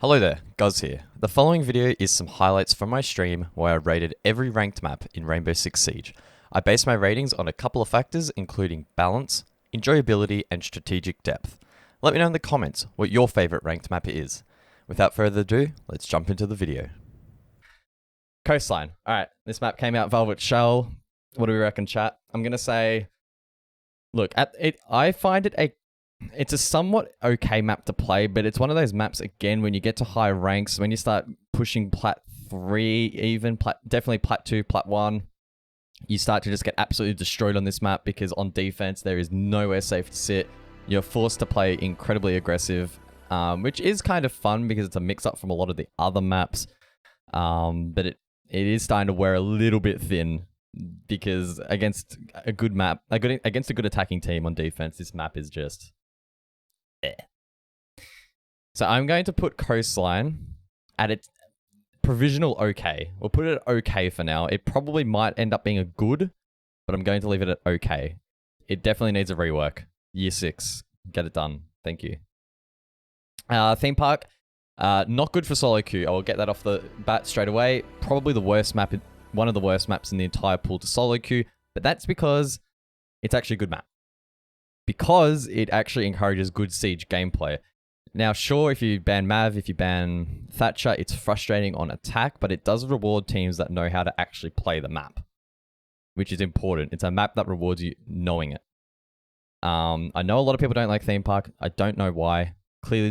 Hello there, Guz here. The following video is some highlights from my stream where I rated every ranked map in Rainbow Six Siege. I based my ratings on a couple of factors including balance, enjoyability, and strategic depth. Let me know in the comments what your favourite ranked map is. Without further ado, let's jump into the video. Coastline. Alright, this map came out Velvet Shell. What do we reckon, chat? I'm going to say, look, I find it's a somewhat okay map to play, but it's one of those maps, again, when you get to high ranks, when you start pushing Plat 3, even, definitely Plat 2, Plat 1, you start to just get absolutely destroyed on this map because on defense, there is nowhere safe to sit. You're forced to play incredibly aggressive, which is kind of fun because it's a mix-up from a lot of the other maps, but it is starting to wear a little bit thin because against a good map, against a good attacking team on defense, this map is just... So I'm going to put Coastline at its provisional okay. We'll put it at okay for now. It probably might end up being a good, but I'm going to leave it at okay. It definitely needs a rework. Year 6. Get it done. Thank you. Theme Park. Not good for solo queue. I will get that off the bat straight away. Probably the worst map, one of the worst maps in the entire pool to solo queue, but that's because it's actually a good map. Because it actually encourages good siege gameplay. Now, sure, if you ban Mav, if you ban Thatcher, it's frustrating on attack, but it does reward teams that know how to actually play the map, which is important. It's a map that rewards you knowing it. I know a lot of people don't like Theme Park. I don't know why. Clearly,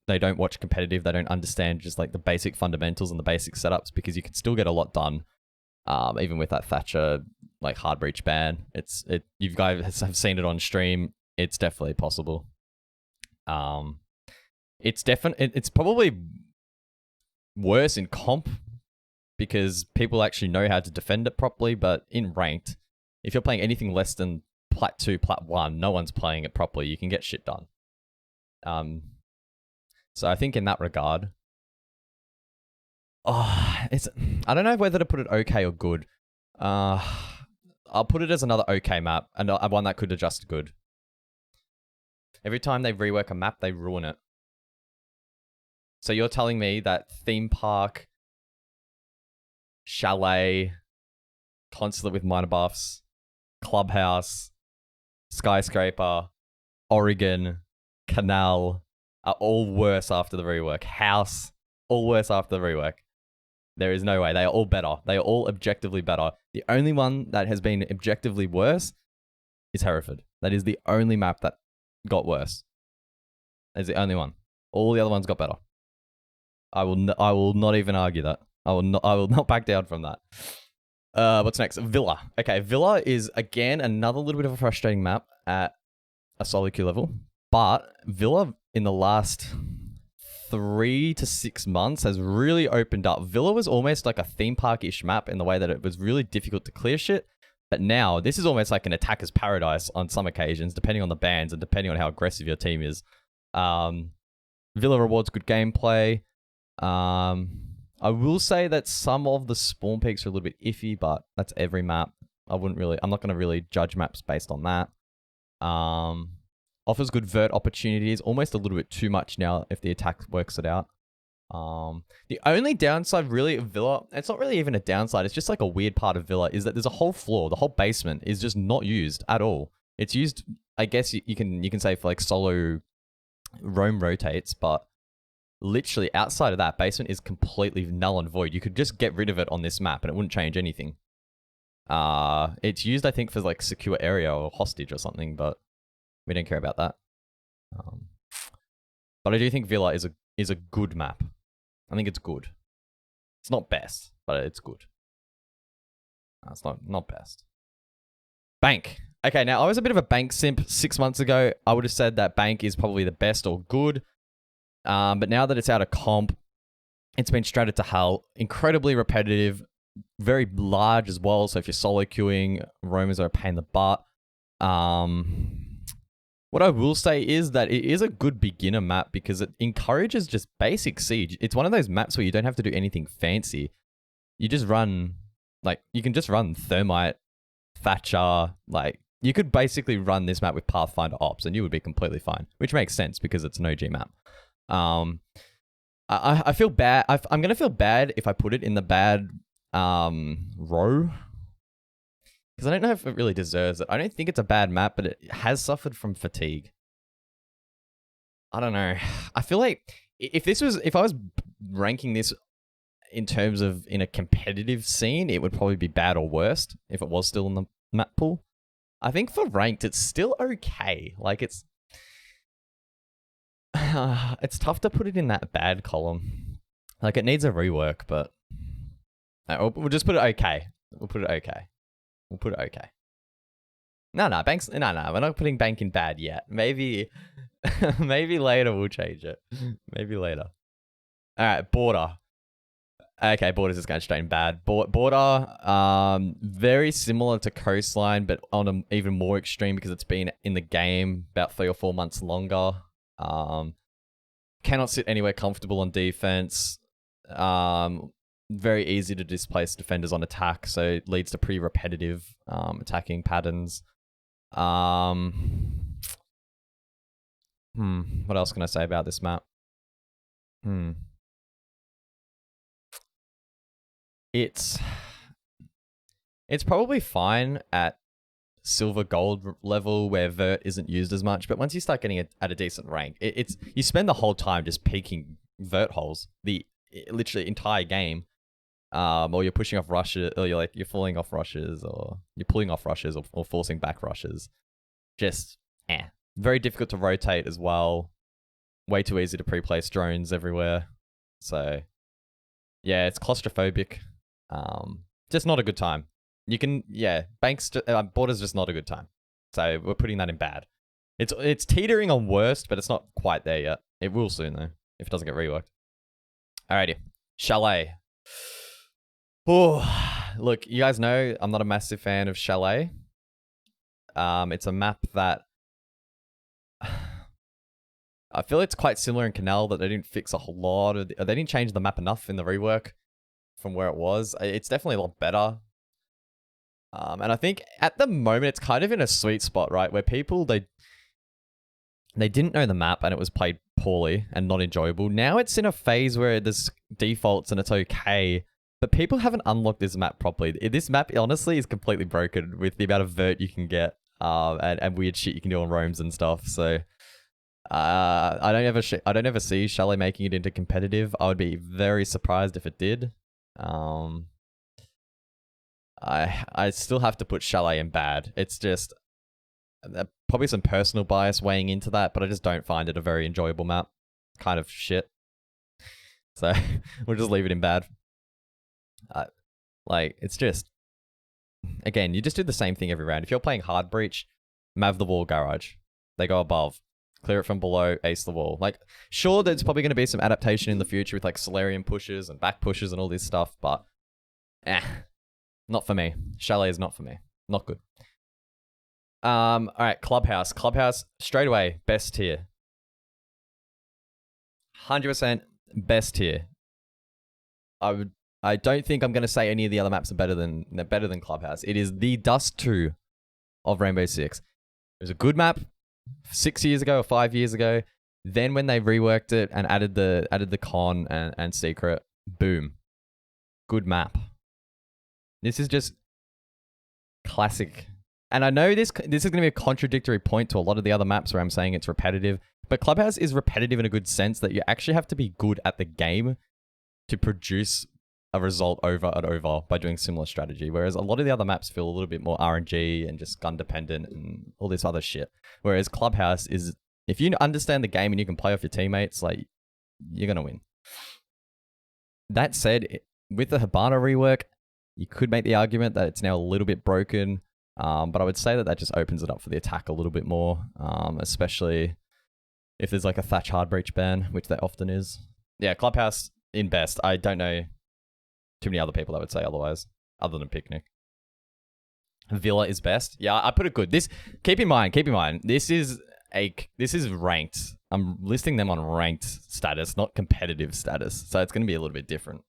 they don't watch competitive. They don't understand just like the basic fundamentals and the basic setups because you can still get a lot done, even with that Thatcher like hard breach ban. You guys have seen it on stream. It's definitely possible. It's probably worse in comp because people actually know how to defend it properly, but in ranked, if you're playing anything less than Plat 2, Plat 1, no one's playing it properly. You can get shit done. So I think in that regard, I don't know whether to put it okay or good. I'll put it as another okay map, and one that could adjust to good. Every time they rework a map, they ruin it. So you're telling me that Theme Park, Chalet, Consulate with minor buffs, Clubhouse, Skyscraper, Oregon, Kanal are all worse after the rework. House, all worse after the rework. There is no way. They are all better. They are all objectively better. The only one that has been objectively worse is Hereford. That is the only map that got worse. That is the only one. All the other ones got better. I will not even argue that. I will not back down from that. What's next? Villa. Okay, Villa is again another little bit of a frustrating map at a solo queue level, but Villa in the last 3 to 6 months has really opened up. Villa was almost like a theme park-ish map in the way that it was really difficult to clear shit. But now, this is almost like an attacker's paradise on some occasions, depending on the bans and depending on how aggressive your team is. Villa rewards good gameplay. I will say that some of the spawn peaks are a little bit iffy, but that's every map. I'm not going to really judge maps based on that. Offers good vert opportunities, almost a little bit too much now if the attack works it out. The only downside really of Villa, it's not really even a downside, it's just like a weird part of Villa, is that there's a whole floor, the whole basement is just not used at all. It's used, I guess you can say for like solo roam rotates, but literally outside of that, basement is completely null and void. You could just get rid of it on this map and it wouldn't change anything. It's used, I think, for like secure area or hostage or something, but we don't care about that. But I do think Villa is a good map. I think it's good. It's not best, but it's good. It's not best. Bank. Okay, now I was a bit of a Bank simp 6 months ago. I would have said that Bank is probably the best or good. But now that it's out of comp, it's been straight to hell. Incredibly repetitive, very large as well. So if you're solo queuing, roamers are a pain in the butt. What I will say is that it is a good beginner map because it encourages just basic siege. It's one of those maps where you don't have to do anything fancy. You just run, like, you can just run Thermite, Thatcher, like, you could basically run this map with Pathfinder ops and you would be completely fine, which makes sense because it's an OG map. I feel bad. I'm gonna feel bad if I put it in the bad row, because I don't know if it really deserves it. I don't think it's a bad map, but it has suffered from fatigue. I don't know. I feel like if I was ranking this in terms of in a competitive scene, it would probably be bad or worst if it was still in the map pool. I think for ranked, it's still okay. Like it's tough to put it in that bad column. Like it needs a rework, but we'll just put it okay. We'll put it okay. We'll put it okay. No, Banks. No, we're not putting Bank in bad yet. Maybe, maybe later we'll change it. Maybe later. All right, Border. Okay, Border's just going straight in bad. Border, very similar to Coastline, but on an even more extreme because it's been in the game about 3 or 4 months longer. Cannot sit anywhere comfortable on defense. Very easy to displace defenders on attack, so it leads to pretty repetitive attacking patterns. What else can I say about this map? It's probably fine at silver gold level where vert isn't used as much, but once you start getting it at a decent rank, it's you spend the whole time just peeking vert holes the literally entire game. Or you're pushing off rushes, or you're falling off rushes, or you're pulling off rushes, or forcing back rushes. Just very difficult to rotate as well. Way too easy to pre-place drones everywhere. So yeah, it's claustrophobic. Just not a good time. You can Banks Border's just not a good time. So we're putting that in bad. It's teetering on worst, but it's not quite there yet. It will soon though, if it doesn't get reworked. Alrighty, Chalet. Oh, look, you guys know I'm not a massive fan of Chalet. It's a map that I feel it's quite similar in Kanal, that they didn't fix a whole lot they didn't change the map enough in the rework from where it was. It's definitely a lot better. And I think at the moment it's kind of in a sweet spot, right? Where people, they didn't know the map and it was played poorly and not enjoyable. Now it's in a phase where there's defaults and it's okay. But people haven't unlocked this map properly. This map, honestly, is completely broken with the amount of vert you can get and weird shit you can do on roams and stuff. So I don't ever see Chalet making it into competitive. I would be very surprised if it did. I still have to put Chalet in bad. It's just probably some personal bias weighing into that, but I just don't find it a very enjoyable map. Kind of shit. So we'll just leave it in bad. Like, it's just, again, you just do the same thing every round. If you're playing Hard Breach, Mav the wall garage. They go above. Clear it from below, ace the wall. Like, sure, there's probably going to be some adaptation in the future with like Solarium pushes and back pushes and all this stuff, but not for me. Chalet is not for me. Not good. All right, Clubhouse. Clubhouse, straight away, best tier. 100% best tier. I don't think I'm going to say any of the other maps are better than Clubhouse. It is the Dust 2 of Rainbow Six. It was a good map 6 years ago or 5 years ago. Then when they reworked it and added the con and secret, boom. Good map. This is just classic. And I know this is going to be a contradictory point to a lot of the other maps where I'm saying it's repetitive, but Clubhouse is repetitive in a good sense that you actually have to be good at the game to produce a result over and over by doing similar strategy. Whereas a lot of the other maps feel a little bit more RNG and just gun dependent and all this other shit. Whereas Clubhouse is, if you understand the game and you can play off your teammates, like, you're going to win. That said, with the Habana rework, you could make the argument that it's now a little bit broken. But I would say that just opens it up for the attack a little bit more, especially if there's like a Thatch hard breach ban, which there often is. Yeah, Clubhouse in best. I don't know too many other people that would say otherwise, other than Picnic. Villa is best. Yeah, I put it good. Keep in mind, this is ranked. I'm listing them on ranked status, not competitive status. So it's going to be a little bit different.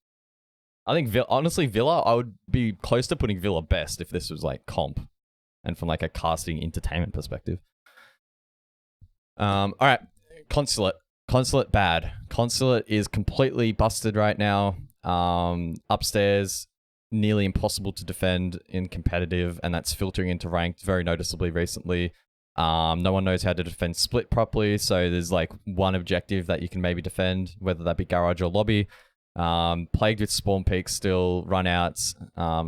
I think, honestly, Villa, I would be close to putting Villa best if this was like comp and from like a casting entertainment perspective. All right, Consulate. Consulate, bad. Consulate is completely busted right now. Upstairs, nearly impossible to defend in competitive, and that's filtering into ranked very noticeably recently. No one knows how to defend split properly, so there's like one objective that you can maybe defend, whether that be garage or lobby. Plagued with spawn peaks still, runouts,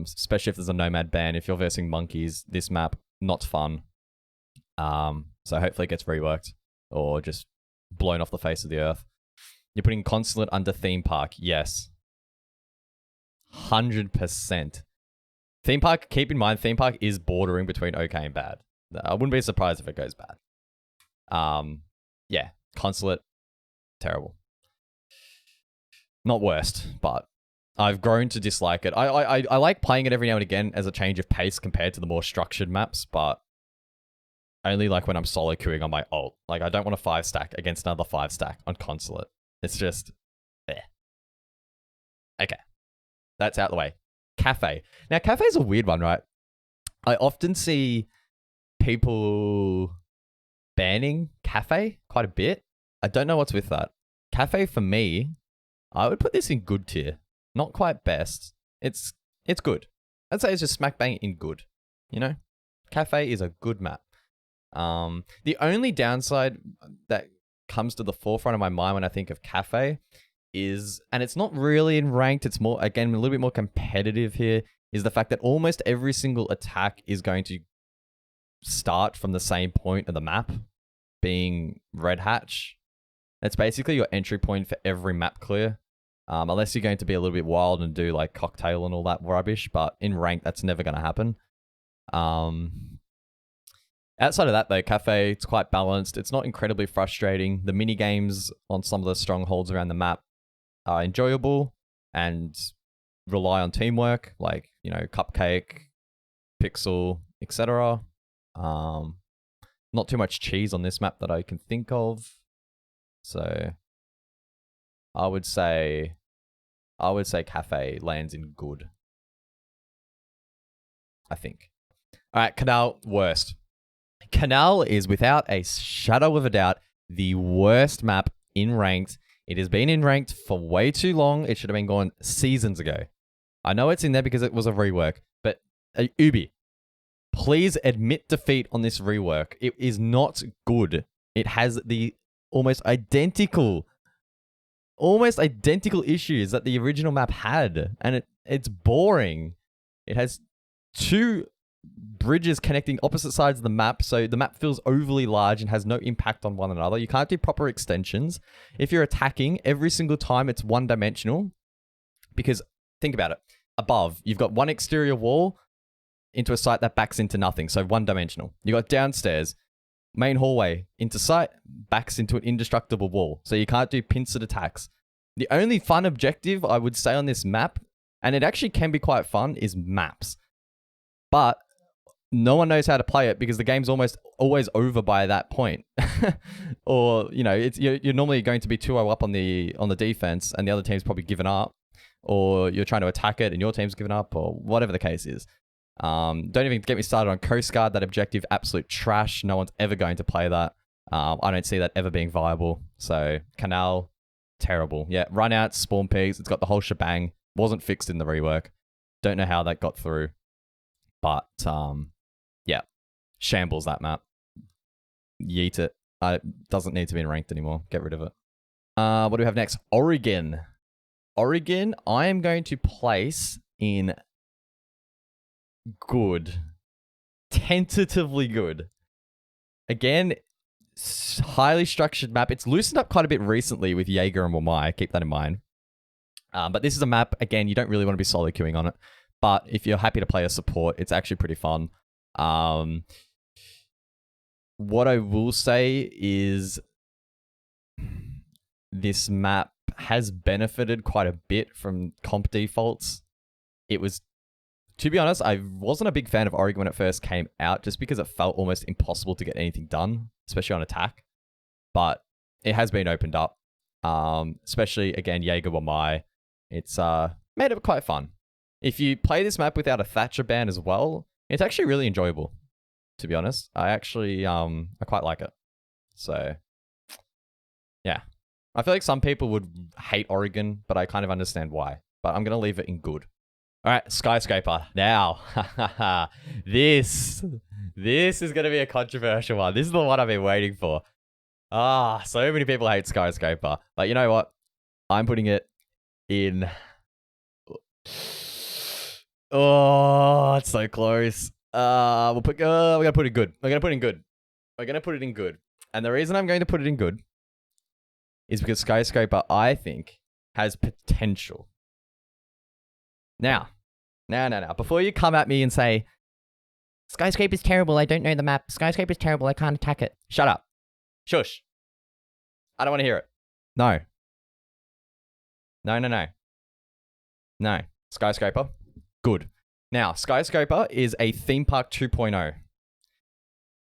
especially if there's a nomad ban. If you're versing monkeys, this map, not fun. So hopefully it gets reworked or just blown off the face of the earth. You're putting Consulate under theme park. Yes. 100%. Theme park, keep in mind, theme park is bordering between okay and bad. I wouldn't be surprised if it goes bad. Yeah, Consulate, terrible. Not worst, but I've grown to dislike it. I like playing it every now and again as a change of pace compared to the more structured maps, but only like when I'm solo queuing on my ult. Like, I don't want a 5-stack against another 5-stack on Consulate. It's just, okay. That's out the way. Kafe. Now, Kafe is a weird one, right? I often see people banning Kafe quite a bit. I don't know what's with that. Kafe, for me, I would put this in good tier. Not quite best. It's good. I'd say it's just smack bang in good. You know? Kafe is a good map. The only downside that comes to the forefront of my mind when I think of Kafe is, and it's not really in ranked, it's more, again, a little bit more competitive here, is the fact that almost every single attack is going to start from the same point of the map, being Red Hatch. That's basically your entry point for every map clear. Unless you're going to be a little bit wild and do like cocktail and all that rubbish, but in rank, that's never going to happen. Outside of that, though, Kafe, it's quite balanced. It's not incredibly frustrating. The mini games on some of the strongholds around the map are enjoyable and rely on teamwork, like, you know, Cupcake, Pixel, etc. Not too much cheese on this map that I can think of. So I would say Kafe lands in good, I think. All right, Kanal, worst. Kanal is, without a shadow of a doubt, the worst map in ranked. It has been in ranked for way too long. It should have been gone seasons ago. I know it's in there because it was a rework, but Ubi, please admit defeat on this rework. It is not good. It has the almost identical issues that the original map had, and it's boring. It has two bridges connecting opposite sides of the map, so the map feels overly large and has no impact on one another. You can't do proper extensions. If you're attacking, every single time it's one-dimensional, because think about it. Above, you've got one exterior wall into a site that backs into nothing, so one-dimensional. You got downstairs, main hallway into site, backs into an indestructible wall, so you can't do pincered attacks. The only fun objective I would say on this map, and it actually can be quite fun, is maps. But no one knows how to play it because the game's almost always over by that point. Or, you know, you're normally going to be 2-0 up on the defense and the other team's probably given up, or you're trying to attack it and your team's given up, or whatever the case is. Don't even get me started on Coast Guard. That objective, absolute trash. No one's ever going to play that. I don't see that ever being viable. So Kanal, terrible. Yeah, runouts, spawn peaks. It's got the whole shebang. Wasn't fixed in the rework. Don't know how that got through. But yeah, shambles that map. Yeet it. Doesn't need to be in ranked anymore. Get rid of it. What do we have next? Oregon. Oregon, I am going to place in good. Tentatively good. Again, highly structured map. It's loosened up quite a bit recently with Jaeger and Wamai. Keep that in mind. But this is a map, again, you don't really want to be solo queuing on it. But if you're happy to play a support, it's actually pretty fun. What I will say is this map has benefited quite a bit from comp defaults. It was, to be honest, I wasn't a big fan of Oregon when it first came out, just because it felt almost impossible to get anything done, especially on attack. But it has been opened up, especially, again, Jaeger Wamai. It's made it quite fun. If you play this map without a Thatcher ban as well, it's actually really enjoyable, to be honest. I actually, I quite like it. So, yeah. I feel like some people would hate Oregon, but I kind of understand why. But I'm going to leave it in good. All right, Skyscraper. Now, this is going to be a controversial one. This is the one I've been waiting for. So many people hate Skyscraper. But you know what? I'm putting it in... Oh, it's so close. We're gonna put it good. We're gonna put it in good. We're gonna put it in good. And the reason I'm going to put it in good is because Skyscraper, I think, has potential. Now. Before you come at me and say, Skyscraper's terrible, I don't know the map. Skyscraper's terrible, I can't attack it. Shut up. Shush. I don't want to hear it. No. No. Skyscraper, good. Now, Skyscraper is a theme park 2.0.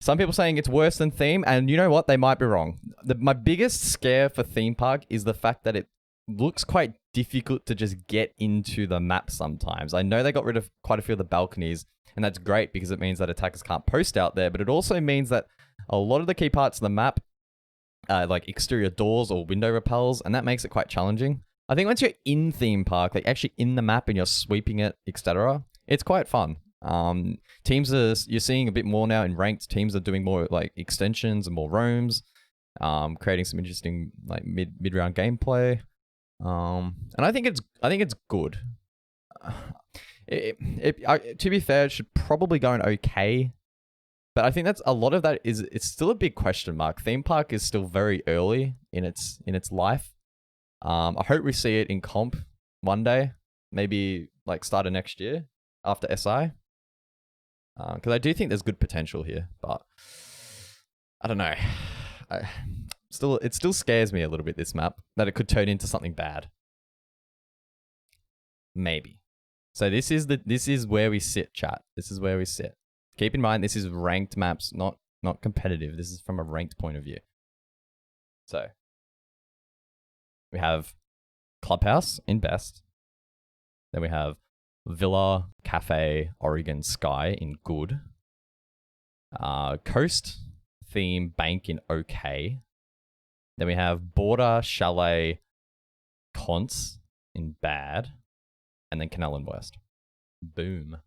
Some people saying it's worse than theme, and you know what? They might be wrong. My biggest scare for theme park is the fact that it looks quite difficult to just get into the map sometimes. I know they got rid of quite a few of the balconies, and that's great because it means that attackers can't post out there, but it also means that a lot of the key parts of the map, like exterior doors or window repels, and that makes it quite challenging. I think once you're in theme park, like actually in the map and you're sweeping it, etc., it's quite fun. You're seeing a bit more now in ranked. Teams are doing more like extensions and more roams, creating some interesting like mid-round gameplay. And I think it's good. To be fair, it should probably go in okay. But I think that's a lot of that it's still a big question mark. Theme park is still very early in its life. I hope we see it in comp one day, maybe like start of next year after SI. Because I do think there's good potential here, but I don't know. It still scares me a little bit, this map, that it could turn into something bad. Maybe. So this is where we sit, chat. This is where we sit. Keep in mind, this is ranked maps, not competitive. This is from a ranked point of view. So we have Clubhouse in best. Then we have Villa, Kafe, Oregon, Sky in good. Coast, Theme, Bank in okay. Then we have Border, Chalet, Cons in bad. And then Kanal in worst. Boom.